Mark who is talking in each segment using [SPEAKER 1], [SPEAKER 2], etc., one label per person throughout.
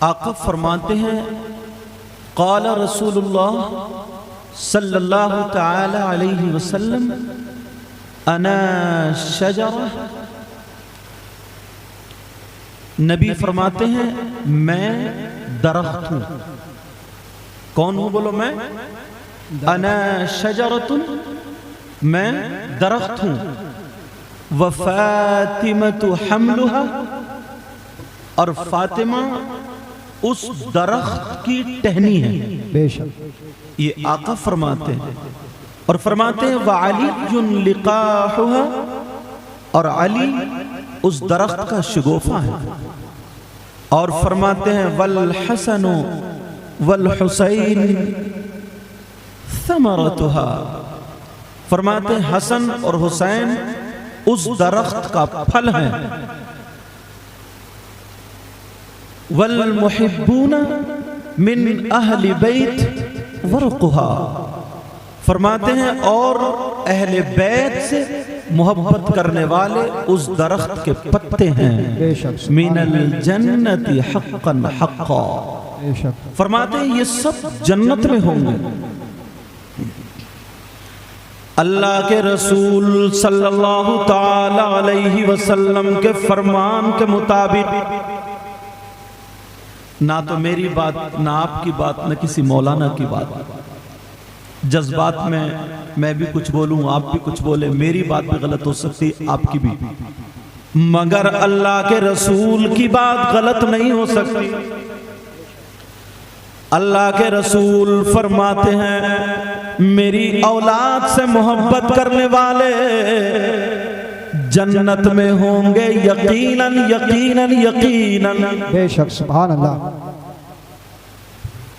[SPEAKER 1] आका फरमाते हैं क़ाल रसूलुल्लाह सल्लल्लाहु तआला अलैहि वसल्लम अना शजरा। नबी फरमाते हैं मैं दरख्त हूं। कौन हूं? बोलो मैं। अना शजरतुन, मैं दरख्त हूं। व फातिमतु हम्लुहा, और फातिमा उस दरख्त की टहनी है।
[SPEAKER 2] बेशक
[SPEAKER 1] ये आका फरमाते हैं। और फरमाते हैं व अली लिकाहुहा, और अली उस दरख्त का शगुफा है। और फरमाते हैं वल हसनु वल हुसैन समरतुहा, फरमाते हैं हसन और हुसैन उस दरख्त का फल है। वल मुहिब्बूना मिन अहली बैत वरकुहा, फरमाते हैं और अहले बैत से मोहब्बत करने वाले उस दरख्त के पत्ते हैं। मिनल जन्नति हक्कन हक्का, फरमाते हैं ये सब जन्नत में होंगे। अल्लाह के रसूल सल्लल्लाहु ताला अलैहि वसल्लम के फरमान के मुताबिक, ना तो मेरी बात, ना आपकी बात, ना किसी मौलाना की बात। जज्बात में मैं भी कुछ बोलूं, आप भी कुछ बोले, मेरी बात भी गलत हो सकती, आपकी भी, मगर अल्लाह के रसूल की बात गलत नहीं हो सकती। अल्लाह के रसूल फरमाते हैं मेरी औलाद से मोहब्बत करने वाले जन्नत में होंगे यकीनन यकीनन यकीनन।
[SPEAKER 2] बेशक सुभान अल्लाह।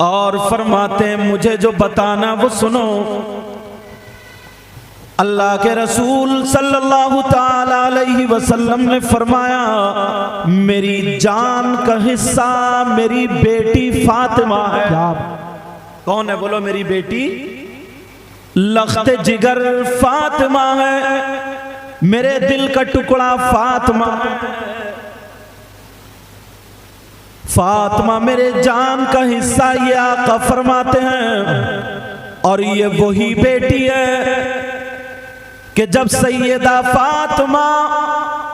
[SPEAKER 1] और फरमाते हैं मुझे जो बताना वो सुनो। अल्लाह के रसूल सल्लल्लाहु ताला अलैहि वसल्लम ने फरमाया मेरी जान का हिस्सा मेरी बेटी फातिमा है। कौन है? बोलो मेरी बेटी। लख्ते जिगर फातिमा है, मेरे दिल का टुकड़ा फातिमा है। फातिमा मेरे जान का हिस्सा, ये आका फरमाते हैं। और ये वही बेटी है कि जब सैयदा फातिमा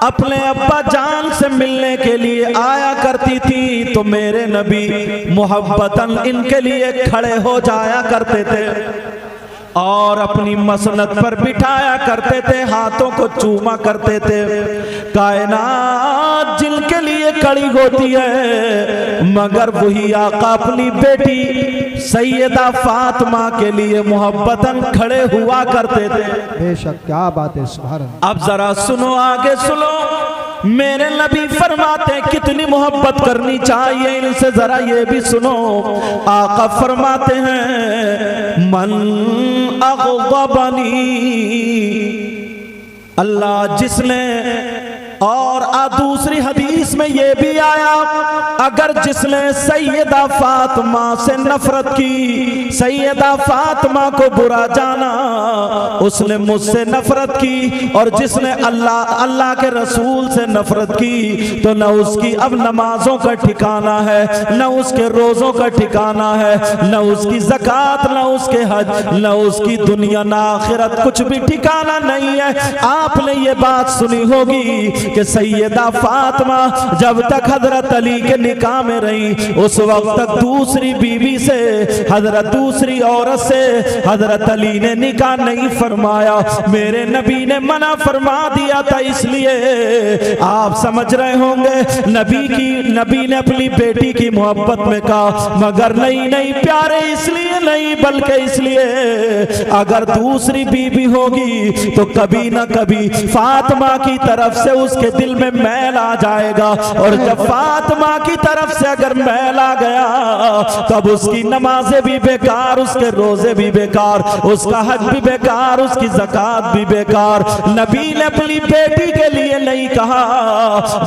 [SPEAKER 1] अपने अब्बा जान से मिलने के लिए आया करती थी तो मेरे नबी मोहब्बतन इनके लिए खड़े हो जाया करते थे और अपनी मसनद पर बिठाया करते थे, हाथों को चूमा करते थे। कायनात जिनके लिए खड़ी होती है, मगर वही आका अपनी बेटी सैयदा फातिमा के लिए मोहब्बतन खड़े हुआ करते थे।
[SPEAKER 2] बेशक क्या बात है, सुभान अल्लाह।
[SPEAKER 1] अब जरा सुनो, आगे सुनो। मेरे नबी फरमाते कितनी मोहब्बत करनी चाहिए इनसे, जरा ये भी सुनो। आका फरमाते हैं मन अग़ज़बनी, अल्लाह जिसने, और दूसरी हदीस में ये भी आया अगर जिसने सैयदा फातिमा से नफरत की, सैयदा फातिमा को बुरा जाना, उसने मुझसे नफरत की। और जिसने अल्लाह के रसूल से नफरत की तो न उसकी अब नमाजों का ठिकाना है, न उसके रोजों का ठिकाना है, न उसकी ज़कात, न उसके हज, न उसकी दुनिया न आखिरत, कुछ भी ठिकाना नहीं है। आपने ये बात सुनी होगी कि सैयदा फातिमा जब तक हजरत अली के निकाह में रही उस वक्त तक दूसरी बीवी से, हजरत दूसरी औरत से हजरत अली ने निकाह नहीं फरमाया। मेरे नबी ने मना फरमा दिया था, इसलिए आप समझ रहे होंगे नबी ने अपनी बेटी की मोहब्बत में कहा, मगर नहीं नहीं प्यारे, इसलिए नहीं बल्कि इसलिए अगर दूसरी बीवी होगी तो कभी ना कभी फातिमा की तरफ से उसके दिल में मैल आ जाएगा। और जब फातिमा की तरफ से अगर मैल आ गया तब उसकी नमाजें भी बेकार, उसके रोजे भी बेकार, उसका हज भी बेकार, उसकी ज़कात भी बेकार। नबी ने अपनी बेटी के लिए नहीं कहा,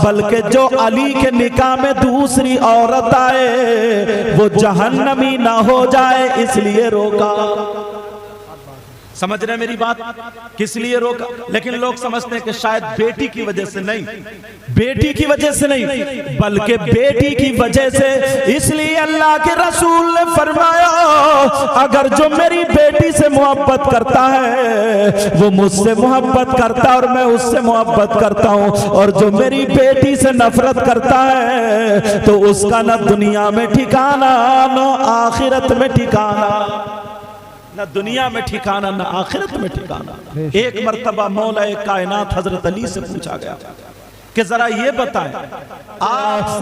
[SPEAKER 1] बल्कि जो अली के निकाह में दूसरी औरत आए वो जहन्नमी ना हो जाए इसलिए रोका। समझ रहे मेरी बात? किस लिए रोका? लेकिन लोग समझते हैं कि शायद बेटी की वजह से। नहीं, बेटी की वजह से नहीं, बल्कि बेटी की वजह से। इसलिए अल्लाह के रसूल ने फरमाया, अगर जो मेरी बेटी से मोहब्बत करता है वो मुझसे मोहब्बत करता है और मैं उससे मोहब्बत करता हूं, और जो मेरी बेटी से नफरत करता है तो उसका न दुनिया में ठिकाना न आखिरत में ठिकाना। न दुनिया में ठिकाना न आखिरत में ठिकाना। एक मर्तबा मौला कायनात हजरत अली से पूछा गया कि जरा ये बताएं,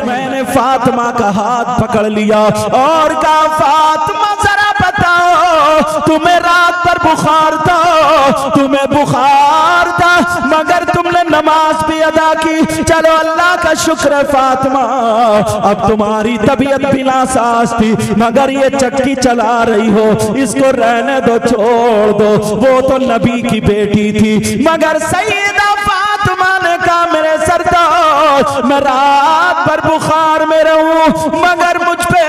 [SPEAKER 1] मैंने फातिमा का हाथ पकड़ लिया और कहा, फातिमा जरा बताओ, तुम्हें रात पर बुखार था, तुम्हें बुखार था मगर तुमने नमाज भी अदा की। चलो अल्लाह का शुक्र है फातिमा, अब तुम्हारी तबीयत भी नासाज थी मगर ये चक्की चला रही हो, इसको रहने दो, छोड़ दो। वो तो नबी की बेटी थी। मगर सैयदा फातिमा ने कहा, मेरे सरदार, मैं रात भर बुखार में रहूं मगर मुझ पे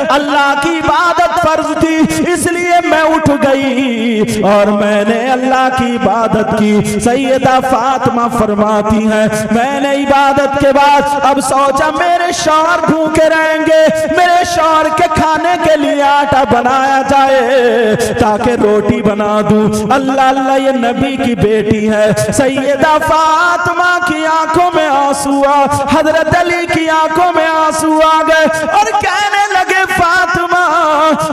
[SPEAKER 1] अल्लाह की इबादत फर्ज थी, इसलिए मैं उठ गई और मैंने अल्लाह की इबादत की। सैयदा फातिमा फरमाती हैं, मैंने इबादत के बाद अब सोचा मेरे शौहर भूखे रहेंगे, मेरे शौहर के खाने के लिए आटा बनाया जाए ताकि रोटी बना दूं। अल्लाह अल्लाह, ये नबी की बेटी है। सैयदा फातिमा की आंखों में आंसू आ, हजरत अली की आंखों में आंसू आ गए और कहने लगे, फातिमा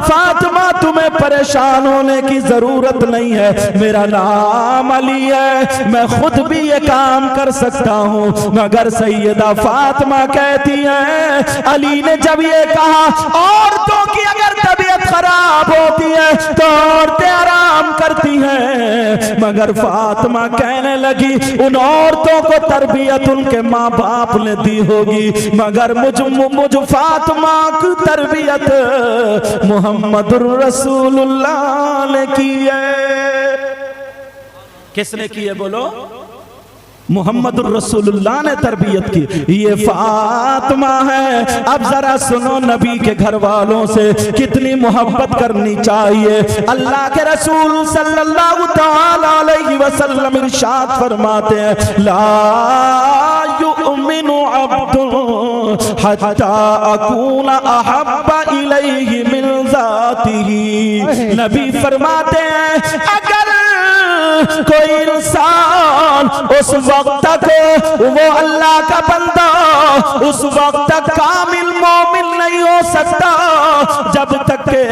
[SPEAKER 1] फातिमा तुम्हें परेशान होने की जरूरत नहीं है, मेरा नाम अली है, मैं खुद भी ये काम कर सकता हूं। मगर सैयदा फातिमा कहती है, अली ने जब ये कहा, औरतों की अगर तबीयत खराब होती है तो औरतें आराम करती हैं, मगर फातिमा कहने लगी, उन औरतों को तरबियत उनके माँ बाप ने दी होगी मगर मुझ फातिमा की तरबियत मुहम्मदुर रसूलुल्लाह ने की है। किसने की है बोलो? मुहम्मदुर रसूलुल्लाह ने तरबियत की। ये फातिमा है। अब जरा सुनो, नबी के घर वालों से कितनी मोहब्बत करनी चाहिए। अल्लाह के रसूल सल्लल्लाहु तआला अलैहि वसल्लम इरशाद फरमाते हैं, ला युमिनु अब्दुन हत्ता अकूना अहब्बा इलैहि मिन ज़ातिही। नबी फरमाते हैं, अगर कोई इंसान उस वक्त तक वो अल्लाह का बंदा उस वक्त तक कामिल मोमिन नहीं हो सकता जब तक के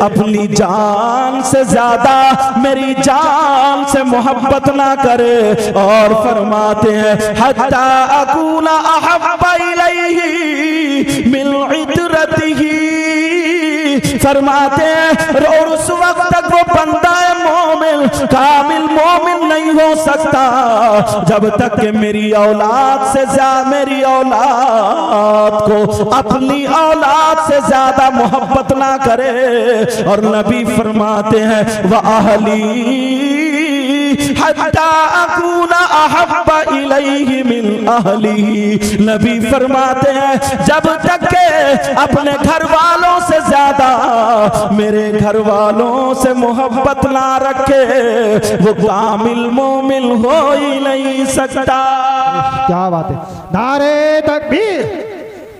[SPEAKER 1] अपनी जान से ज्यादा मेरी जान से मोहब्बत ना करे। और फरमाते हैं, हत्ता अकूना अहब्बा इलैहि मिन इतरतिही। फरमाते हैं, और उस वक्त तक वो बंदा मोमिन कामिल मोमिन नहीं हो सकता जब तक कि मेरी औलाद से ज्यादा, मेरी औलाद को अपनी औलाद से ज्यादा मोहब्बत ना करे। और नबी फरमाते हैं, वह अहली हत्ता अकूना अहब्बा इलैहि मिन अहली। नबी फरमाते हैं, जब तक के अपने घर वालों से ज्यादा मेरे घर वालों से मोहब्बत ना रखे वो कामिल मोमिन हो ही नहीं सकता।
[SPEAKER 2] क्या बात है। नारे तकबीर,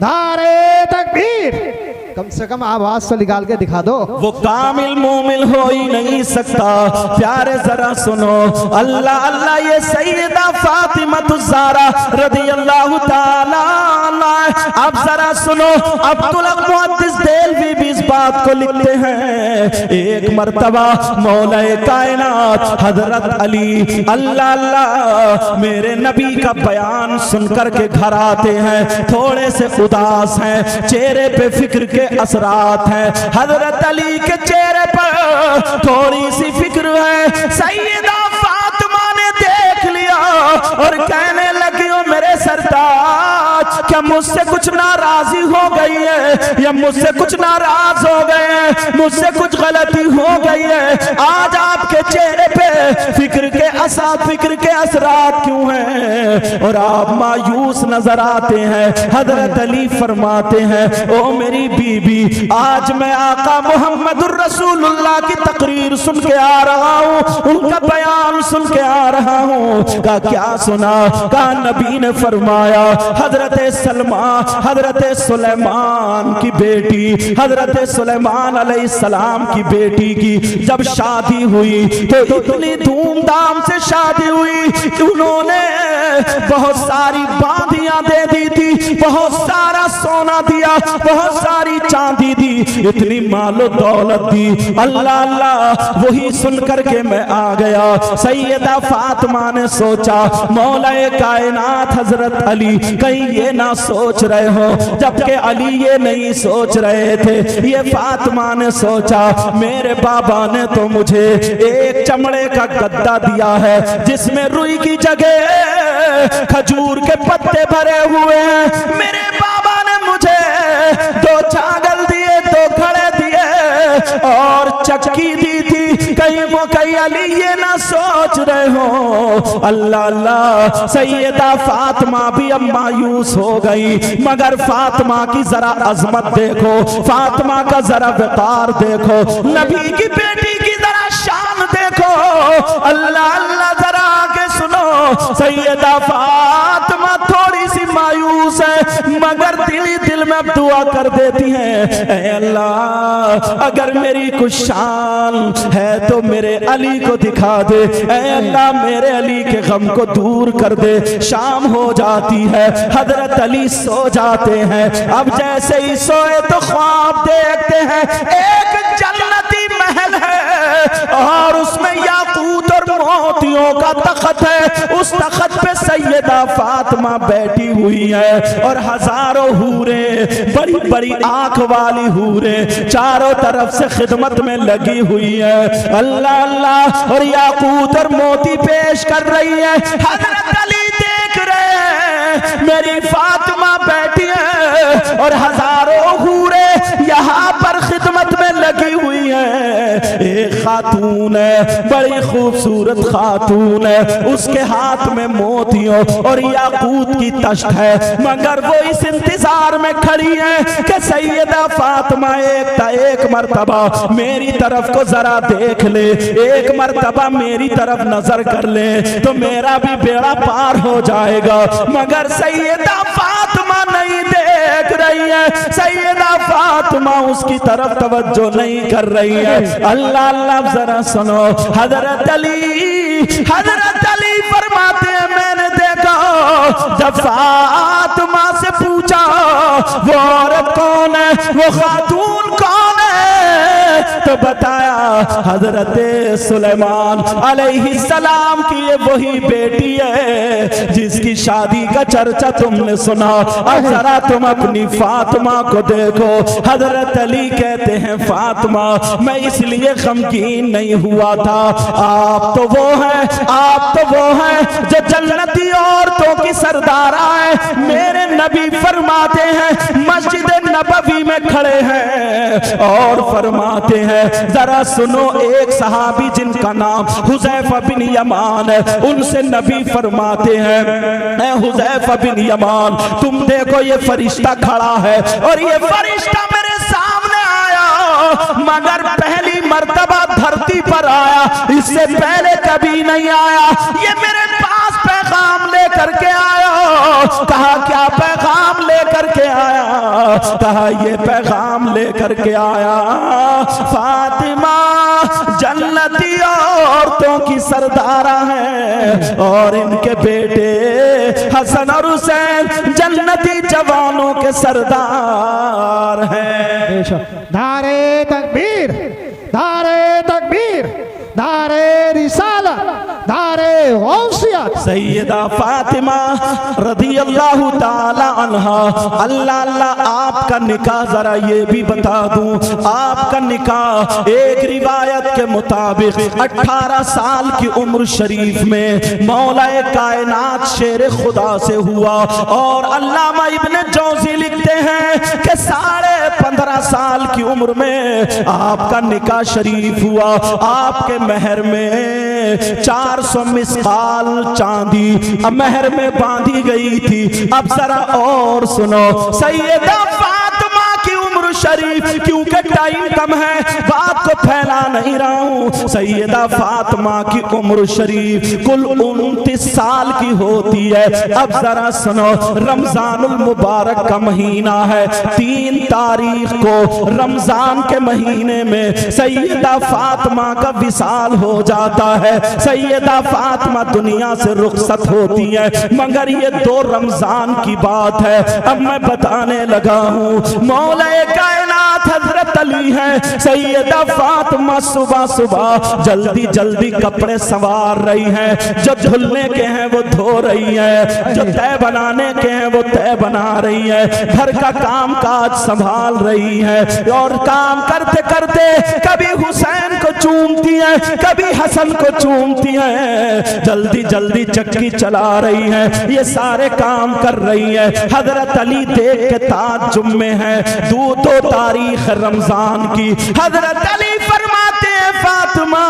[SPEAKER 2] नारे तकबीर। कम से कम आवाज तो निकाल के दिखा दो।
[SPEAKER 1] वो कामिल मोमिन हो ही नहीं सकता। प्यारे जरा सुनो, अल्लाह अल्लाह, ये सैयदा फातिमा ज़हरा रज़ियल्लाहु ताला अन्हा। अब जरा सुनो, अब्दुल मुहद्दिस देलवी भी इस बात को लिखते हैं, एक मर्तबा मौलाए कायनात हजरत अली अल्लाह अल्लाह मेरे नबी का बयान सुनकर के घर आते हैं, थोड़े से उदास हैं, चेहरे पे फिक्र के असरात हैं। हजरत अली के चेहरे पर थोड़ी सी फिक्र है। सैयदा फातिमा ने देख लिया और कहने लगी, ओ मेरे सरताज, क्या मुझसे कुछ नाराजी हो गई है या मुझसे कुछ नाराज हो गए हैं, मुझसे कुछ गलती हो गई है? आज आपके चेहरे पे फिक्र के असरात क्यों हैं और आप मायूस नजर आते हैं? हजरत अली फरमाते हैं, ओ मेरी बीबी, आज मैं आका मोहम्मदुर रसूलुल्लाह की तकरीर सुन के आ रहा हूँ, उनका बयान सुन के आ रहा हूँ। का क्या सुना? का नबी ने फरमाया, हजरत सुलेमान की बेटी, हजरत सुलेमान अलैहिस्सलाम की बेटी की जब शादी हुई तो इतनी धूमधाम से शादी हुई कि उन्होंने बहुत सारी बांधियां दे दी थी, बहुत सारा सोना दिया, बहुत सारी चांदी दी, इतनी मालो दौलत दी। अल्लाह अल्लाह, वही सुन करके मैं आ गया। सैयदा फातिमा ने सोचा, मौलाए कायनात हजरत अली कहीं ये ना सोच रहे हो, जबकि अली ये नहीं सोच रहे थे। ये फातिमा ने सोचा, मेरे बाबा ने तो मुझे एक चमड़े का गद्दा दिया है जिसमें रुई की जगह खजूर के पत्ते भरे हुए हैं। मेरे बाबा ने मुझे 2 छागल दिए, 2 घड़े दिए और चक्की दी थी। कहीं अली ये ना सोच रहे हो। अल्लाह अल्लाह, सैयदा फातिमा भी अब मायूस हो गई, मगर फातिमा की जरा अजमत देखो, फातिमा का जरा वकार देखो, नबी की बेटी की जरा शान देखो। अल्लाह अल्लाह, जरा आगे सुनो। सैयदा फातिमा थोड़ी सी मायूस है, मगर दिल में अब दुआ कर देती हैं, ऐ अल्लाह, अगर मेरी कुछ शान है तो मेरे अली को दिखा दे। ऐ अल्लाह, मेरे अली के गम को दूर कर दे। शाम हो जाती है, हजरत अली सो जाते हैं। अब जैसे ही सोए तो ख्वाब देखते हैं, एक जन्नती महल है और उसमें याकूत और मोतियों का तख्त है। उस तख्त पे सैयदा फातिमा बैठी हुई है और हजारों हूरे, बड़ी बड़ी आंख वाली हूरे चारों तरफ से खिदमत में लगी हुई है। अल्लाह अल्लाह, और याकूत और मोती पेश कर रही है। हजरत अली देख रहे हैं, मेरी फातिमा बैठी है और हजारों हूरे यहाँ पर खिदमत में लगी हुई है। एक खातून है, बड़ी खूबसूरत खातून है, उसके हाथ में मोतियों और याकूत की तश्त है, मगर वो इस इंतजार में खड़ी है कि सैयदा फातिमा एक मर्तबा मेरी तरफ को जरा देख ले, एक मर्तबा मेरी तरफ नजर कर ले तो मेरा भी बेड़ा पार हो जाएगा। मगर सैयदा फातिमा नहीं देख रही है, सैयदा फातिमा उसकी तरफ तवज्जो नहीं कर रही है। अल्लाह अल्लाह, जरा सुनो। हजरत अली फरमाते हैं, मैंने देखा जब फातिमा से पूछा वो औरत कौन है, वो खातून कौन है, तो बताया हजरत सुलेमान अलैहिस्सलाम की ये वही बेटी है जिसकी शादी का चर्चा तुमने सुना। अब जरा तुम अपनी फातिमा को देखो। हजरत अली कहते हैं, फातिमा, मैं इसलिए गमगीन नहीं हुआ था, आप तो वो हैं जो जन्नती औरतों की सरदारा है। मेरे नबी फरमाते हैं, मस्जिद नबवी में खड़े हैं और फरमाते हैं, जरा सुनो, एक सहाबी जिनका नाम हुज़ैफा बिन यमान है, उनसे नबी फरमाते हैं, ऐ हुज़ैफा बिन यमान, तुम देखो ये फरिश्ता खड़ा है और ये फरिश्ता मेरे सामने आया, मगर पहली मर्तबा धरती पर आया, इससे पहले कभी नहीं आया। ये मेरे पास पैगाम लेकर के आया। कहा, क्या पैगाम लेकर के आया? कहा, ये पैगाम लेकर के आया, फातिमा जन्नती औरतों की सरदारा है और इनके बेटे हसन और हुसैन जन्नती जवानों के सरदार हैं।
[SPEAKER 2] नारे तकबीर, नारे तकबीर, नारे रिसालत, नारे गौसियत,
[SPEAKER 1] सैयदा फातिमा रज़ी अल्लाह ताला अन्हा। अल्लाह अल्लाह, आपका निकाह जरा ये भी बता दूं, आपका निकाह एक रिवायत के मुताबिक 18 साल की उम्र शरीफ में मौलाए कायनात शेर खुदा से हुआ। और अल्लामा इब्ने जौज़ी लिखते हैं कि 15.5 साल की उम्र में आपका निकाह शरीफ हुआ। आपके महर में 400 मिसकाल चांदी महर में बांधी गई थी। अब जरा और सुनो, सैयदा फातिमा की उम्र शरीफ, क्योंकि टाइम कम है बात को फैला नहीं रहा हूं, सैयदा फातिमा की उम्र शरीफ कुल 29 साल की होती है। अब जरा सुनो, रमजानुल मुबारक का महीना है, 3 तारीख को रमजान के महीने में सैयदा फातिमा का विसाल हो जाता है। सैयदा फातिमा दुनिया से रुखसत होती है, मगर ये 2 रमजान की बात है। अब मैं बताने लगा हूँ, मौलाए कायनात हजरत अली है, सैयदा फातिमा सुबह सुबह जल्दी जल्दी कपड़े संवार रही हैं, जो धुलने के हैं वो धो रही है, जो तय बनाने के हैं वो तय बना रही है, घर का काम काज संभाल रही है। और काम करते करते कभी हुसैन को चूमती है, कभी हसन को चूमती है, जल्दी जल्दी चक्की चला रही है, ये सारे काम कर रही है। हजरत अली देख के ताज्जुब में है, 2 तारीख रमजान की। हजरत अली फरमाते हैं, फातिमा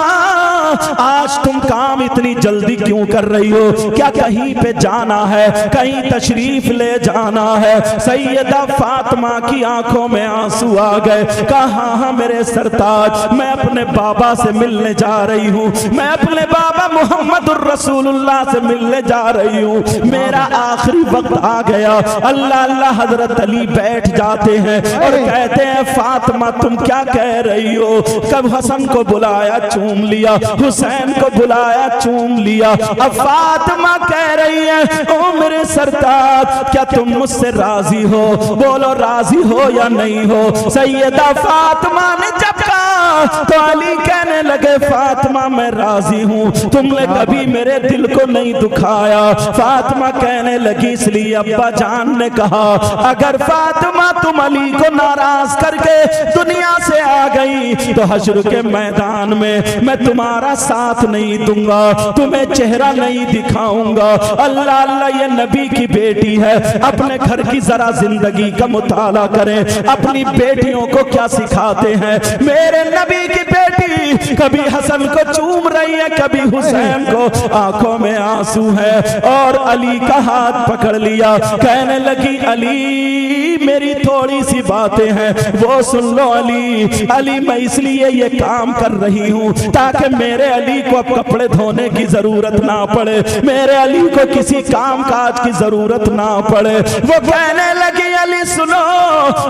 [SPEAKER 1] आज तुम काम इतनी जल्दी क्यों कर रही हो? क्या कहीं पे जाना है, कहीं तशरीफ ले जाना है? सैयदा फातिमा की आंखों में आंसू आ गए। कहा हाँ मेरे सरताज, मैं अपने बाबा से मिलने जा रही हूँ, मैं अपने बाबा मुहम्मदुर रसूलुल्लाह से मिलने जा रही हूँ, मेरा आखिरी वक्त आ गया। अल्लाह अल्लाह, हजरत अली बैठ जाते हैं और कहते हैं, फातिमा तुम क्या कह रही हो? कब हसन को बुलाया चूम लिया, हुसैन को बुलाया चूम लिया, अब फातिमा कह रही है, ओ मेरे सरताज क्या तुम मुझसे राजी हो? बोलो राजी हो या नहीं हो? सैयदा फातिमा ने जब कहा तो अली कहने लगे, फातिमा मैं राजी हूँ, तुमने कभी मेरे दिल को नहीं दुखाया। फातिमा कहने लगी, इसलिए अब्बा जान ने कहा, अगर फातिमा तुम अली को नाराज करके दुनिया से आ गई तो हश्र के मैदान में मैं तुम्हारा साथ नहीं दूंगा, तुम्हें चेहरा नहीं दिखाऊंगा। अल्लाह अल्लाह, ये नबी की बेटी है, अपने घर की जरा जिंदगी का मुताला करें, अपनी बेटियों को क्या सिखाते हैं। मेरे नबी की बेटी कभी हसन को चूम रही है, कभी हुसैन को, आंखों में आंसू है। और अली का हाथ पकड़ लिया, कहने लगी, अली मेरी थोड़ी सी बातें हैं वो सुन लो। अली अली मैं इसलिए ये काम कर रही हूँ ताकि मेरे अली को अब कपड़े धोने की जरूरत ना पड़े, मेरे अली को किसी काम काज की जरूरत ना पड़े। वो कहने लगी, अली सुनो,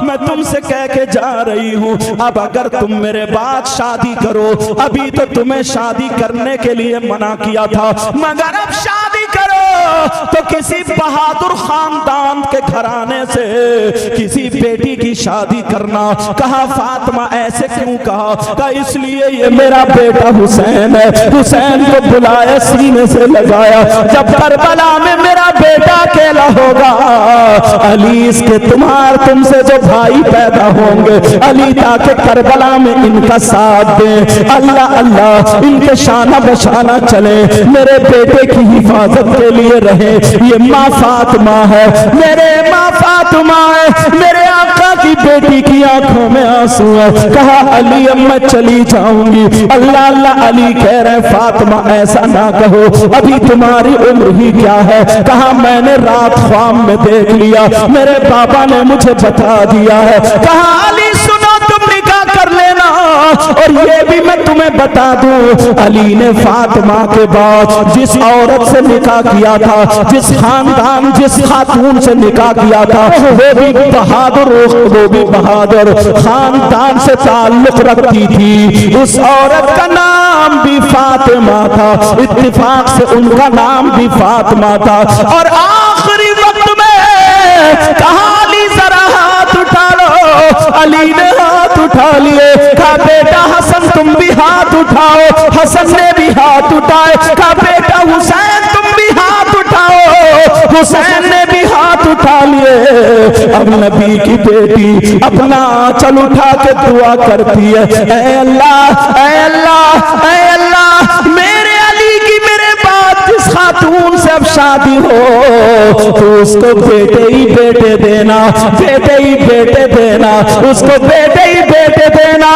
[SPEAKER 1] मैं तुमसे कह के जा रही हूँ, अब अगर तुम मेरे बाद शादी करो, अभी तो तुम्हें शादी करने के लिए मना किया था, मगर अब शादी करो तो किसी बहादुर खानदान के घराने से किसी बेटी की शादी करना। कहा फातिमा ऐसे क्यों कहा? इसलिए ये मेरा बेटा हुसैन है, हुसैन को बुलाया, सीने से लगाया, जब करबला में मेरा बेटा अकेला होगा, अली इसके तुमसे जो भाई पैदा होंगे, अली ताकि करबला में इनका साथ दे, अल्लाह अल्लाह इनके शाना बशाना चले, मेरे बेटे की हिफाजत के लिए रहे। ये माँ फातिमा है, मेरे माँ फातिमा है, मेरे आका की बेटी की आंखों में आंसू है। कहा अली अब मैं चली जाऊंगी। अल्लाह अल्लाह, अली कह रहे फातिमा ऐसा ना कहो, अभी तुम्हारी उम्र ही क्या है? कहा मैंने रात ख्वाब में देख लिया, मेरे पापा ने मुझे बता दिया है। कहा अली सुनो, तुम निकाह कर लेना, और ये भी मैं तुम्हें बता दूं, अली ने फातिमा के बाद जिस औरत से निकाह किया था, जिस खानदान जिस खातून से निकाह किया था, वो भी बहादुर खानदान से ताल्लुक रखती थी। उस औरत का नाम भी फातिमा था, इत्तिफाक से उनका नाम भी फातिमा था। और आखिरी वक्त में कहा अली जरा हाथ उठा लो, अली ने हाथ उठा लिए। कहा बेटा हसन तुम भी हाथ उठाओ, हसन ने भी हाथ उठाए। कहा बेटा हुसैन तुम भी हाथ हुसैन ने भी हाथ उठा लिए। अब नबी की बेटी अपना आंचल उठा के दुआ करती है, ऐ अल्लाह, ऐ अल्लाह, ऐ अल्लाह, मेरे अली की मेरे बाद जिस खातून से अब शादी हो तो उसको बेटे ही बेटे देना, बेटे ही बेटे देना, उसको बेटे ही बेटे देना।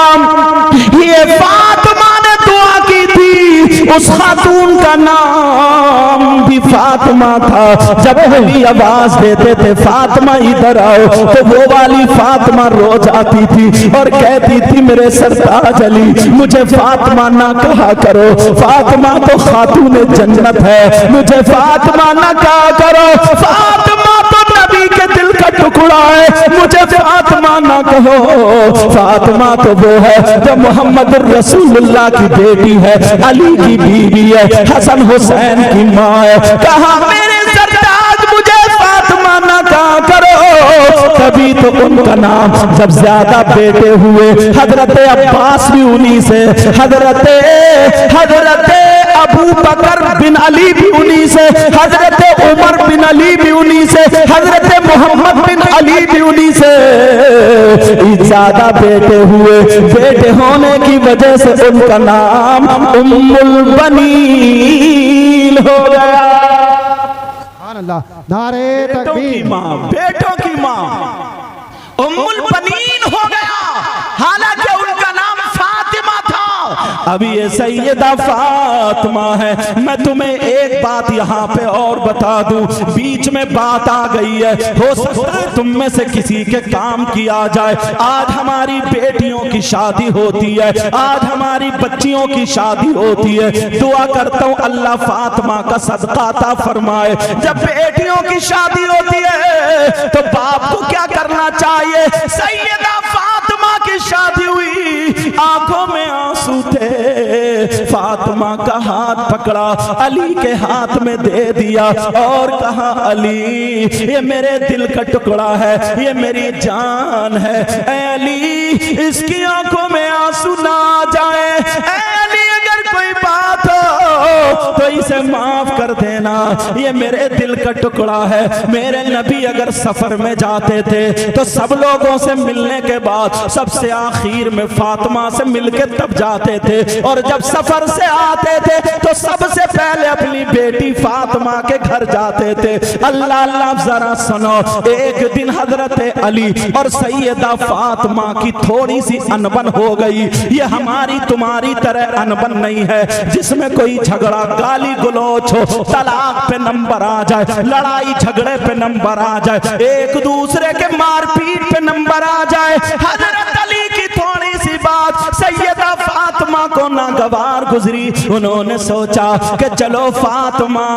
[SPEAKER 1] ये फातिमा ने दुआ की थी, उस खातून का नाम भी फातिमा था। जब अली आवाज देते थे फातिमा इधर आओ, तो वो वाली फातिमा रो जाती थी और कहती थी मेरे सरताज अली मुझे फातिमा ना कहा करो, फातिमा तो खातून जन्नत है, मुझे फातिमा ना कहा करो, फातिमा तो नबी के दिल का टुकड़ा है, मुझे फातिमा ना कहो। फातिमा तो वो है जो मोहम्मद रसूलुल्लाह की बेटी है, अली की बीवी है, हसन हुसैन की माँ है। कहा मेरे सरताज मुझे फातिमा ना कहा करो। तभी तो उनका नाम जब ज्यादा बेटे हुए, हजरत अब्बास भी उन्हीं से, हजरत अबू बकर बिन अली भी उन्हीं से, हजरत उमर बिन अली भी उन्हीं से, हजरत मोहम्मद बिन अली भी उन्हीं से ज्यादा बेटे हुए। बेटे होने की वजह से उनका नाम उम्मुल बनीन हो गया।
[SPEAKER 2] नारे तकबीर,
[SPEAKER 1] बेटों की माँ उम्मुल बनीन हो गया, हालांकि उनका नाम फातिमा था। अभी ये सैयदा फातिमा है। मैं तुम्हें एक बात यहाँ पे और बता दूं, बीच में बात आ गई है, हो सकता है तुम में से किसी के काम की आ जाए। आज हमारी बेटियों की शादी होती है, आज हमारी बच्चियों की शादी होती है। दुआ करता हूँ अल्लाह फातिमा का सदका अता फरमाए। जब बेटियों की शादी होती है तो बाप को क्या करना चाहिए? सैयदा फातिमा की शादी हुई, आंखों में आंसू थे, फातिमा का हाथ पकड़ा, अली के हाथ में दे दिया और कहा अली ये मेरे दिल का टुकड़ा है, ये मेरी जान है, ऐ अली इसकी आंखों में आंसू ना आ जाए, ऐ अली अगर कोई बात हो तो इसे माफ कर देना, ये मेरे दिल का टुकड़ा है। मेरे नबी अगर सफर में जाते थे तो सब लोगों से मिलने के बाद सबसे आखिर में फातिमा से मिलके तब जाते थे, और जब सफर से आते थे तो सबसे पहले अपनी बेटी फातिमा के घर जाते थे। अल्लाह अल्लाह जरा सुनो, एक दिन हजरत अली और सैयदा फातिमा की थोड़ी सी अनबन हो गई। ये हमारी तुम्हारी तरह अनबन नहीं है जिसमें कोई झगड़ा गाली गलौच हो, तलाक पे नंबर आ जाए, लड़ाई झगड़े पे नंबर आ जाए, एक दूसरे के मारपीट पे नंबर आ जाए। हजरत अली की थोड़ी सी बात सैयदा फातिमा को नागवार गुजरी। उन्होंने सोचा कि चलो फातिमा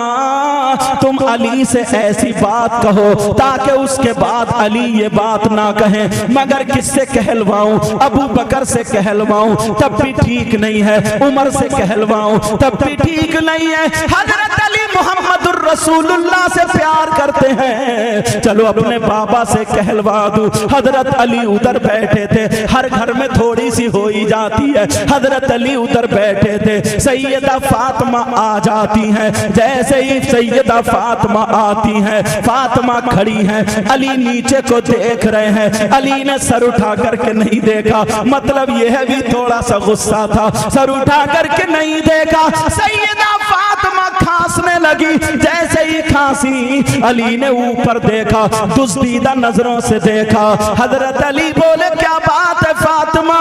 [SPEAKER 1] तुम अली से ऐसी बात कहो ताकि उसके बाद अली ये बात ना कहें, मगर किससे कहलवाऊं? अबू बकर से कहलवाऊं तब भी ठीक नहीं है, उमर से कहलवाऊं तब भी ठीक नहीं है। हजरत अली मोहम्मदुर रसूलुल्लाह से प्यार करते हैं, चलो अपने बाबा से कहलवा दूं। हजरत अली उधर बैठे थे, हर घर में थोड़ी सी हो ही जाती है। हजरत अली उधर बैठे थे, सैयदा फातिमा आ जाती हैं। जैसे ही सैयदा फातिमा आती हैं, फातिमा खड़ी हैं, अली नीचे को देख रहे हैं। अली ने सर उठा करके नहीं देखा, मतलब यह भी थोड़ा सा गुस्सा था, सर उठा करके नहीं देखा। सैयदा फातिमा खांसने लगी, जैसे ही खांसी अली ने ऊपर देखा, दुस्तीदा नजरों से देखा। हजरत अली बोले क्या बात है फातिमा?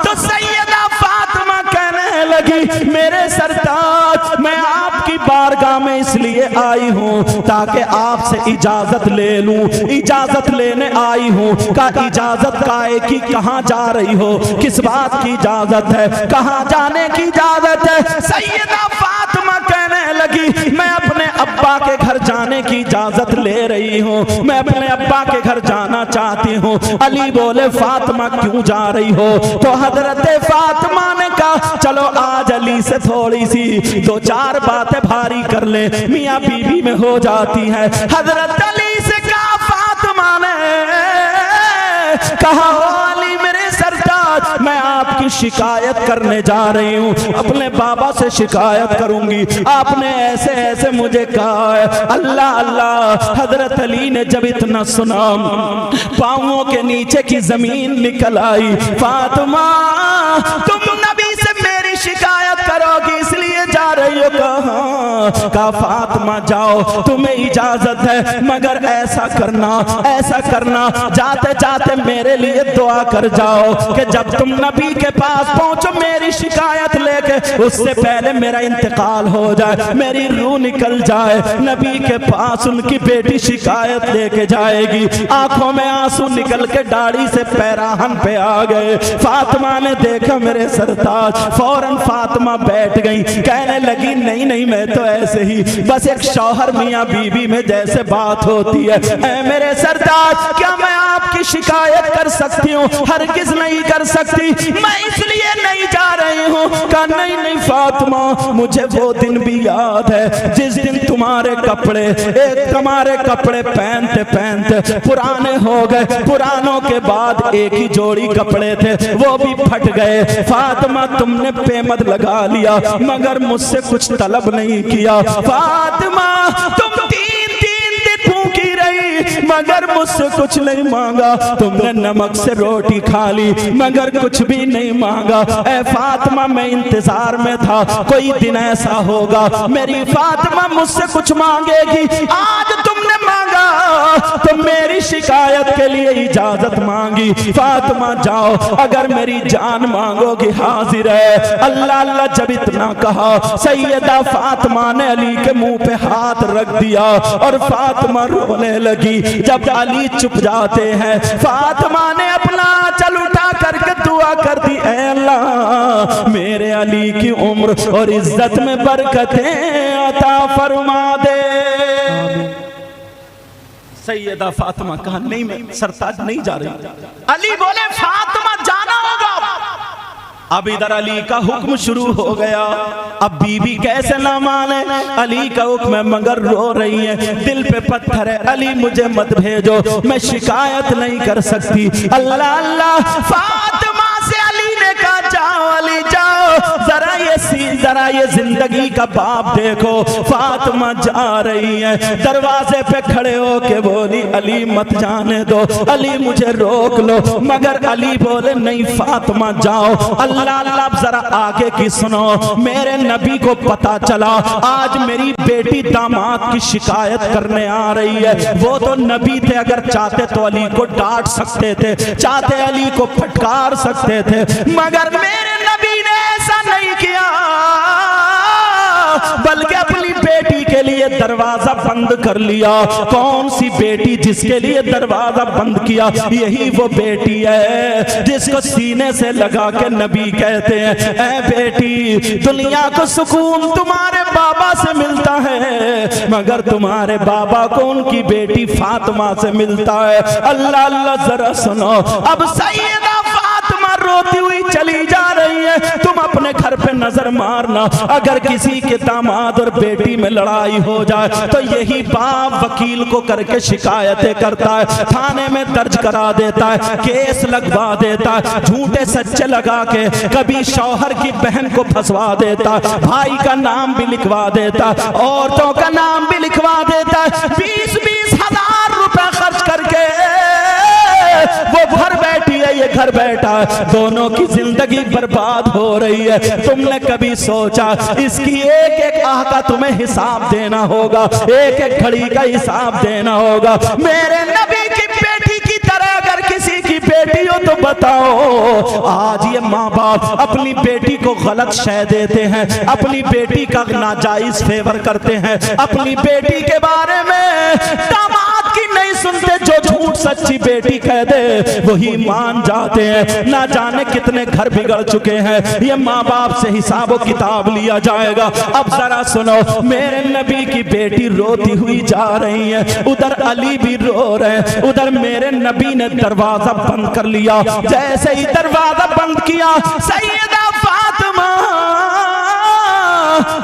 [SPEAKER 1] तो सैयदा फातिमा कहने लगी मेरे सरताज मैं आपकी बारगाह में इसलिए आई हूँ ताकि आपसे इजाजत ले लूं, इजाजत लेने आई हूँ। का इजाजत का है कि कहाँ जा रही हो, किस बात की इजाजत है, कहाँ जाने की इजाजत है? सैयदा फातिमा कहने लगी मैं अपने अब्बा के घर जाने की इजाजत ले रही हूँ, मैं अपने अब्बा के घर जाना चाहती हूँ। अली बोले फातिमा क्यों जा रही हो? तो हजरत फातिमा ने कहा चलो आज अली से थोड़ी सी दो चार बातें भारी कर ले, मियाँ बीवी में हो जाती है। हजरत अली से कहा फातिमा ने कहा अली मेरे सरताज मैं आपकी शिकायत करने जा रही हूँ, अपने बाबा से शिकायत करूंगी, आपने ऐसे ऐसे मुझे कहा है। अल्लाह अल्लाह, हजरत अली ने जब इतना सुना, पांवों के नीचे की जमीन निकल आई। फातिमा, तुम नबी से मेरी शिकायत करोगी इसलिए जा रही हो? कहा फातिमा जाओ, तुम्हें इजाजत है, मगर ऐसा करना जाते जाते मेरे लिए दुआ कर जाओ कि जब तुम नबी के पास पहुंचो मेरी शिकायत लेके, उससे पहले मेरा इंतकाल हो जाए, मेरी रूह निकल जाए। नबी के पास उनकी बेटी शिकायत लेके जाएगी, आंखों में आंसू निकल के दाढ़ी से पैराहन पे आ गए। फातिमा ने देखा मेरे सरताज, फौरन फातिमा बैठ गई, कहने लगी नहीं नहीं, मैं तो ऐसे ही बस एक शौहर मियाँ बीवी में जैसे बात होती है। ऐ मेरे सरताज, क्या मैं आपकी शिकायत कर सकती हूँ? हरगिज़ नहीं कर सकती, मैं इसलिए नहीं जा रही हूँ। कहा नहीं नहीं फातिमा, मुझे वो दिन भी याद है जिस दिन तुम्हारे कपड़े पहनते पहनते पुराने हो गए, पुरानों के बाद एक ही जोड़ी कपड़े थे, वो भी फट गए। फातिमा, तुमने पेमद लगा लिया मगर मुझसे कुछ तलब नहीं किया। फातिमा, तुम तीन दिन भूखी रही मगर मुझसे कुछ नहीं मांगा, तुमने नमक से रोटी खा ली मगर कुछ भी नहीं मांगा। ऐ फातिमा, मैं इंतजार में था कोई दिन ऐसा होगा मेरी फातिमा मुझसे कुछ मांगेगी, आज तुमने मांगा तो मेरी शिकायत के लिए इजाजत मांगी। फातिमा जाओ, अगर मेरी जान मांगोगी हाजिर है। अल्लाह अल्लाह जब इतना कहा, सैयदा फातिमा ने अली के मुंह पे हाथ रख दिया और फातिमा रोने लगी। जब अली चुप जाते हैं, फातिमा ने अपना चल उठा करके दुआ कर दी, ऐ अल्लाह मेरे अली की उम्र और इज्जत में बरकतें अता फरमा दे। सैयदा फातिमा कहा नहीं, मैं सरताज नहीं जा रही। अली बोले फातिमा जाना होगा। अब इधर अली का हुक्म शुरू हो गया। अब बीबी कैसे ना माने, अली का हुक्म है मगर रो रही है, दिल पे पत्थर है। अली मुझे मत भेजो, मैं शिकायत नहीं कर सकती। अल्लाह अल्लाह, फातिमा से अली ने कहा जाओ अली जाओ, जरा ये जिंदगी का बाप देखो। फातिमा जा रही है, दरवाजे पे खड़े हो के बोली अली मत जाने दो, अली मुझे रोक लो, मगर अली बोले नहीं फातिमा जाओ। अल्लाह अल्लाह, जरा आगे की सुनो। मेरे नबी को पता चला आज मेरी बेटी दामाद की शिकायत करने आ रही है। वो तो नबी थे, अगर चाहते तो अली को डांट सकते थे, चाहते अली को फटकार सकते थे, मगर मेरे नबी ने ऐसा नहीं किया, बल्कि अपनी बेटी के लिए दरवाजा बंद कर लिया। कौन सी बेटी जिसके लिए दरवाजा बंद किया? यही वो बेटी है जिसको सीने से लगा के नबी कहते हैं, ऐ बेटी दुनिया को सुकून तुम्हारे बाबा से मिलता है मगर तुम्हारे बाबा को उनकी बेटी फातिमा से मिलता है। अल्लाह अल्लाह, जरा सुनो। अब सैयदा फातिमा रोती हुई चली जा रही है। तुम अपने घर पे नजर मारना, अगर किसी के दामाद और बेटी में लड़ाई हो जाए तो यही बाप वकील को करके शिकायतें करता है, थाने में दर्ज करा देता है, केस लगवा देता है, झूठे सच्चे लगा के कभी शौहर की बहन को फंसवा देता है, भाई का नाम भी लिखवा देता है, औरतों का नाम भी लिखवा देता है। 20-20 हजार रुपए खर्च करके वो घर बैठी है, ये घर बैठा है, दोनों की जिंदगी बर्बाद हो रही है। तुमने कभी सोचा इसकी एक एक आह का तुम्हें हिसाब देना होगा, एक एक घड़ी का हिसाब देना होगा। मेरे नबी की बेटी की तरह अगर किसी की बेटी हो तो बताओ। आज ये माँ बाप अपनी बेटी को गलत शय देते हैं, अपनी बेटी का नाजायज फेवर करते हैं, अपनी बेटी के बारे में दामाद की नहीं सुनते, जो झूठ सच्ची बेटी कह दे वही मान जाते हैं। ना जाने कितने घर बिगड़ चुके हैं। ये माँ बाप से हिसाब किताब लिया जाएगा। अब जरा सुनो, मेरे नबी की बेटी रोती हुई जा रही है, उधर अली भी रो रहे हैं, उधर मेरे नबी ने दरवाजा बंद कर लिया। जैसे ही दरवाजा बंद किया, सैयदा फातिमा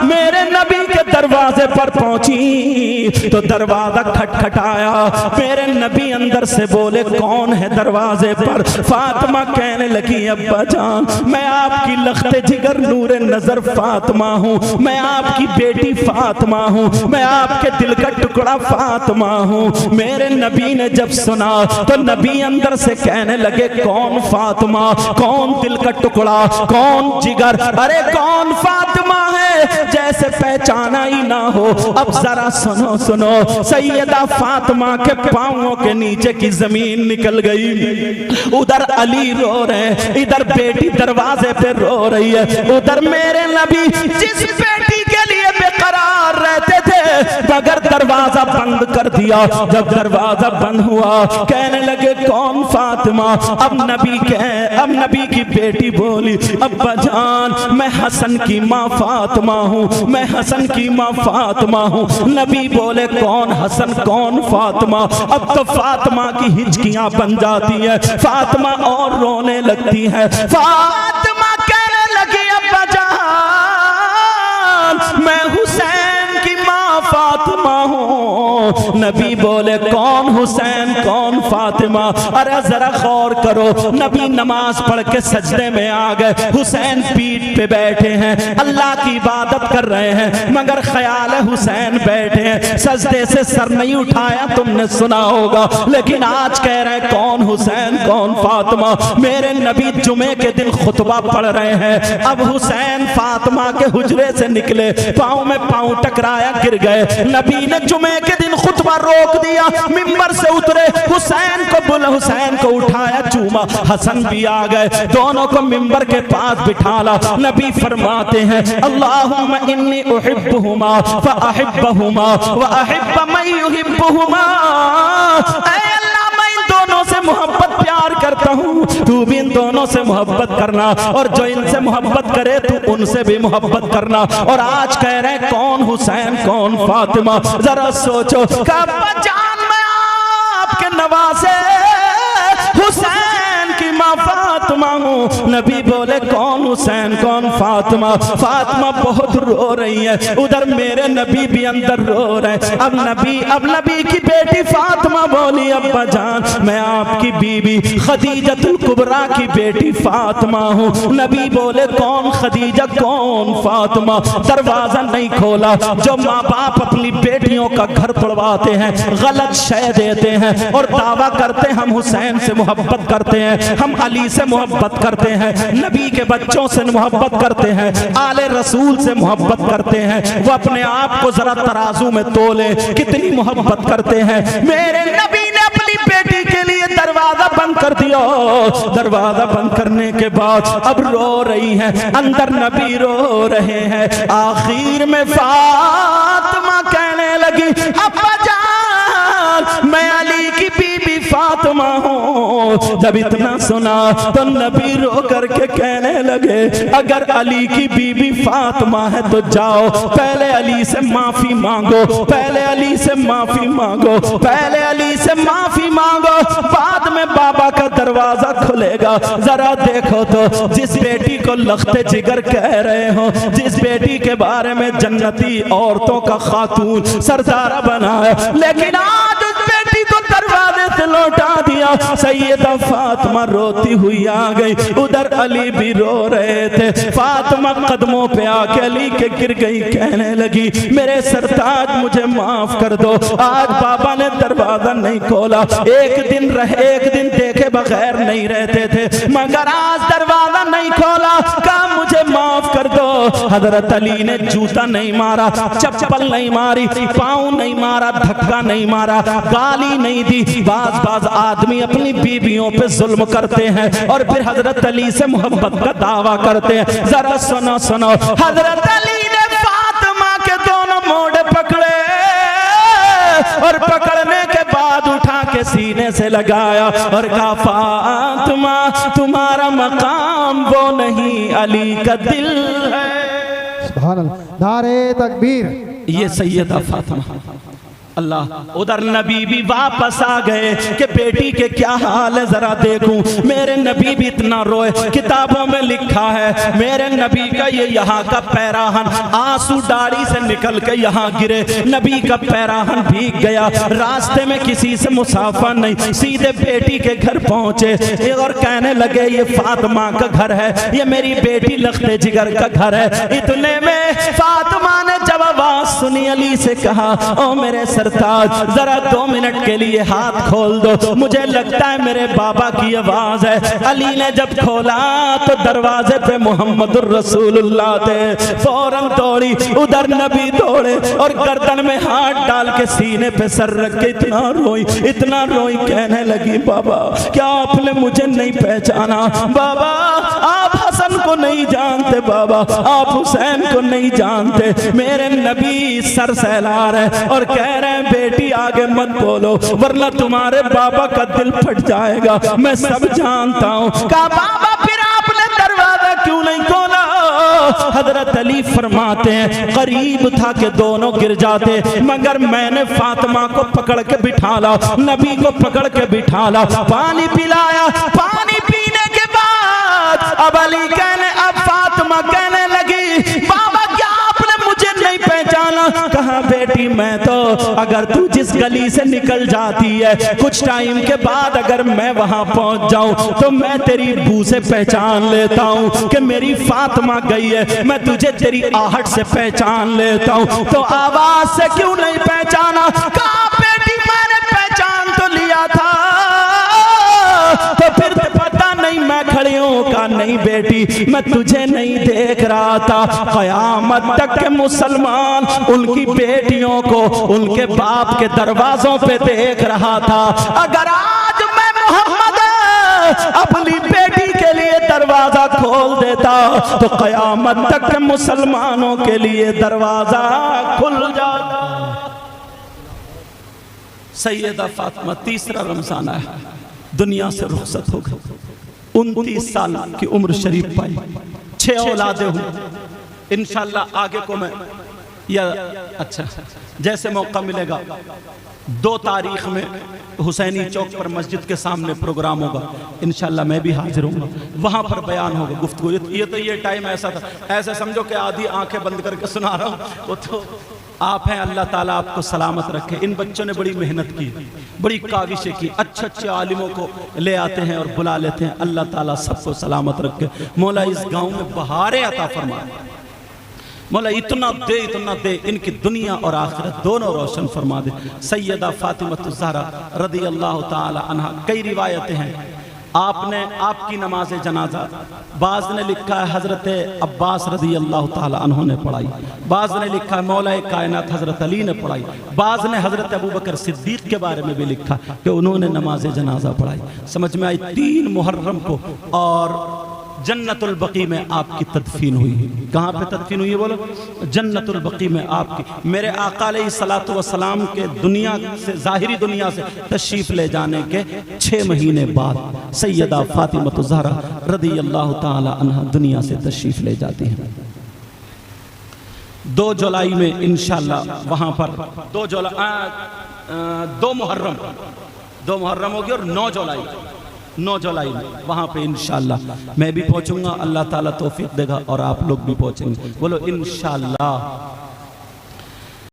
[SPEAKER 1] मेरे मेरे नबी के दरवाजे पर पहुंची तो दरवाजा खटखटाया। मेरे नबी अंदर से बोले कौन है दरवाजे पर? फातिमा कहने लगी अब्बा जान मैं आपकी लख्ते जिगर नूरे नजर फातिमा हूँ, मैं आपकी बेटी फातिमा हूँ, मैं आपके दिल का टुकड़ा फातिमा हूँ। मेरे नबी ने जब सुना तो नबी अंदर से कहने लगे कौन फातिमा, कौन दिल का टुकड़ा, कौन जिगर, अरे कौन फातिमा है जैसे पहचाना ही ना हो। अब जरा सुनो सुनो, सैयदा फातिमा के पांवों के नीचे की जमीन निकल गई। उधर अली रो रहे हैं, इधर बेटी दरवाजे पे रो रही है। उधर मेरे नबी जिस बेटी के लिए बेकरार रहते थे मगर दरवाजा बंद कर दिया। जब दरवाजा बंद हुआ कहने लगे कौन फातिमा। अब नबी की बेटी बोली अब्बा जान मैं हसन की माँ फातिमा हूँ, मैं हसन की माँ फातिमा हूँ। नबी बोले कौन हसन कौन फातिमा। अब तो फातिमा की हिचकियां बन जाती है, फातिमा और रोने लगती है। फातिमा कहने लगी अब्बा जान मैं हुसैन की माँ फातिमा हूँ। नबी बोले कौन हुसैन कौन फातिमा। अरे जरा गौर करो, नबी नमाज पढ़ के सजदे में आ गए, हुसैन पीठ पे बैठे हैं, अल्लाह की इबादत कर रहे हैं, मगर ख्याल है हुसैन बैठे हैं, सजदे से सर नहीं उठाया, तुमने सुना होगा। लेकिन आज कह रहे कौन हुसैन कौन फातिमा। मेरे नबी जुमे के दिन खुतबा पढ़ रहे हैं। अब हुसैन फातिमा के हुजरे से निकले, पाँव में पाँव टकराया, गिर गए। नबी ने जुमे के दिन खुतबा रोक दिया, मिंबर से उतरे, हुसैन को उठाया, चूमा। हसन भी आ गए, दोनों को मिंबर के पास बिठाला। नबी फरमाते हैं अल्लाहुम्मा इन्नी उहिब्बुहुमा व अहिब्बुहुमा व अहिब्ब मन युहिब्बुहुमा। ऐ अल्लाह मैं इन दोनों से मोहब्बत प्यार करता हूँ, तू भी इन दोनों से मोहब्बत करना, और जो इनसे मोहब्बत करे तू उनसे भी मोहब्बत करना। और आज कह रहे हैं कौन हुसैन कौन फातिमा। जरा सोचो अब्बा जान मैं आपके नवासे हुसैन की माँ फातिमा हूँ। नबी बोले कौन हुसैन कौन फातिमा। फातिमा बहुत रो रही है, उधर मेरे नबी भी अंदर रो रहे हैं। अब नबी की बेटी फातिमा बोली अब्बा जान मैं आपकी बीबी खदीजतुल कुबरा की बेटी फातिमा हूँ। नबी बोले कौन खदीजा कौन फातिमा। दरवाजा नहीं खोला। जो माँ बाप अपनी बेटियों का घर तोड़वाते हैं, गलत शय देते हैं और दावा करते हैं हम हुसैन से मोहब्बत करते हैं, हम अली से मोहब्बत करते हैं, नबी के बच्चों से मोहब्बत करते हैं, आले रसूल से मोहब्बत करते हैं, वो अपने आप को जरा तराजू में तोले कितनी मोहब्बत करते हैं। मेरे नबी ने अपनी बेटी के लिए दरवाजा बंद कर दिया। दरवाजा बंद करने के बाद अब रो रही है, अंदर नबी रो रहे हैं। आखिर में फातिमा कहने लगी अब्बा जान मैं अली की बीबी फातिमा हूँ। जब इतना सुना तो नबी रो करके कहने लगे अगर अली की बीबी फातिमा है तो जाओ पहले अली से माफी मांगो, पहले अली से माफी मांगो, पहले अली से माफी मांगो, बाद में बाबा का दरवाजा खुलेगा। जरा देखो तो जिस बेटी को लख्ते जिगर कह रहे हो, जिस बेटी के बारे में जन्नती औरतों का खातून सरदारा बनाया, लेकिन आज उस बेटी को दरवाजे से लौटा दिया। सैयदा फातिमा रोती हुई आ गई, उधर अली भी रो रहे थे। फातिमा कदमों पे आके अली के गिर गई, कहने लगी मेरे सरताज मुझे माफ कर दो, आज बाबा ने दरवाजा नहीं खोला, एक दिन देखे बगैर नहीं रहते थे, मगर आज दरवाजा नहीं खोला, कहा मुझे माफ कर दो। हजरत अली ने जूता नहीं मारा, चप्पल नहीं मारी, पाँव नहीं मारा, धक्का नहीं मारा, गाली नहीं दी। बाज आदमी अपनी बीबियों पे जुल्म करते हैं और फिर हजरत अली से मोहब्बत का दावा करते हैं। जरा सुनो हजरत अली ने फातिमा के दोनों मोड़े पकड़े और पकड़ने के बाद उठा के सीने से लगाया और कहा फातिमा तुम्हारा मकाम वो नहीं अली का दिल है।
[SPEAKER 2] सुभान अल्लाह, नारे तकबीर।
[SPEAKER 1] ये सैयदा फातिमा अल्लाह। उधर नबी भी वापस आ गए कि बेटी के क्या हाल है जरा देखूं। मेरे नबी भी इतना रोए, किताबों में लिखा है मेरे नबी का ये यहाँ का पैराहन आंसू दाढ़ी से निकल के यहाँ गिरे, नबी का पैराहन भीग गया। रास्ते में किसी से मुसाफा नहीं, सीधे बेटी के घर पहुंचे और कहने लगे ये फातिमा का घर है, ये मेरी बेटी लख्ते जिगर का घर है। इतने में फातिमा ने जब आवाज सुनी अली से कहा, ओ मेरे सरताज जरा 2 मिनट के लिए हाथ खोल दो, मुझे लगता है मेरे बाबा की आवाज है। अली ने जब खोला तो दरवाजे पे मोहम्मदुर रसूलुल्लाह थे। फौरन दौड़ी, उधर नबी दौड़े और गर्दन में हाथ डाल के सीने पे सर रख के इतना रोई, कहने लगी बाबा क्या आपने मुझे नहीं पहचाना? बाबा आप हसन को नहीं जानते, बाबा आप हुसैन को नहीं जानते। मेरे नबी सर सहला रहे और कह रहे हैं बेटी आगे मत बोलो वरना तुम्हारे बाबा का दिल फट जाएगा, मैं सब जानता हूँ। कहा बाबा फिर आपने दरवाजा क्यों नहीं खोला? हजरत अली फरमाते हैं करीब था कि दोनों गिर जाते, मगर मैंने फातिमा को पकड़ के बिठा ला, नबी को पकड़ के बिठा ला, पानी पिलाया। पानी पीने के बाद अब अली अब फातिमा कहने लगी बाबा क्या आपने मुझे नहीं पहचाना? कहा बेटी मैं तो अगर तू जिस गली से निकल जाती है कुछ टाइम के बाद अगर मैं वहां पहुंच जाऊं तो मैं तेरी बू से पहचान लेता हूं कि मेरी फातिमा गई है, मैं तुझे तेरी आहट से पहचान लेता हूं, तो आवाज से क्यों नहीं पहचाना? कहा बेटी मैंने पहचान तो लिया था, तो फिर पता नहीं मैं खड़ी हूं। का नहीं बेटी मैं तुझे नहीं देख रहा था, कयामत तक के मुसलमान उनकी बेटियों को उनके बाप के दरवाजों पे देख रहा था। अगर आज मैं मोहम्मद अपनी बेटी के लिए दरवाजा खोल देता तो कयामत तक के मुसलमानों के लिए दरवाजा खुल जाता। सैयदा फातिमा तीसरा रमजान आया, दुनिया से रुखसत हो गई, 29 साल की उम्र शरीफ पाई, 6 औलादे हुई। इंशाल्लाह आगे को मैं या अच्छा जैसे मौका मिलेगा 2 तारीख में हुसैनी चौक पर मस्जिद के सामने प्रोग्राम होगा, इंशाल्लाह मैं भी हाजिर हूँ, वहाँ पर बयान होगा, गुफ्तगू। ये टाइम ऐसा था, ऐसे समझो कि आधी आंखें बंद करके सुना रहा हूँ, वो तो आप हैं। अल्लाह ताला आपको सलामत रखे। इन बच्चों ने बड़ी मेहनत की, बड़ी काविशें की, अच्छे अच्छे आलिमों को ले आते हैं और बुला लेते हैं। अल्लाह ताला सबको सलामत रखे। मौला इस गांव में बहारें अता फरमाए, मौला इतना दे इनकी दुनिया और आखिरत दोनों रोशन फरमा दे। सैयदा फातिमा ज़हरा रदी अल्लाह ताला अन्हा, कई रिवायतें हैं आपने आपकी नमाज जनाजा, बाज़ ने लिखा है हज़रत अब्बास रदी अल्लाह ताला अन्हु ने पढ़ाई, बाज़ ने लिखा है मौला कायनात हज़रत अली ने पढ़ाई, बाज़ ने हज़रत अबू बकर सिद्दीक़ के बारे में भी लिखा कि उन्होंने नमाज जनाजा पढ़ाई। समझ में आई 3 मुहर्रम को और जन्नतुल बकी में आपकी तदफीन हुई। कहाँ पे तदफीन हुई है बोलो? जन्नतुल बकी में आपकी। मेरे आका अलैहिस्सलातु वस्सलाम के दुनिया से, ज़ाहिरी दुनिया से तशरीफ़ ले जाने के 6 महीने बाद सैयदा फातिमा ज़हरा रदी अल्लाह ताला अन्हा दुनिया से तशरीफ़ ले जाती हैं। 2 जुलाई में इंशाल्लाह वहाँ पर 2 मुहर्रम होगी और 9 जुलाई में वहाँ पे इंशाल्लाह मैं भी पहुँचूँगा। अल्लाह ताला तौफीक देगा और आप लोग भी पहुँचेंगे। बोलो इंशाल्लाह।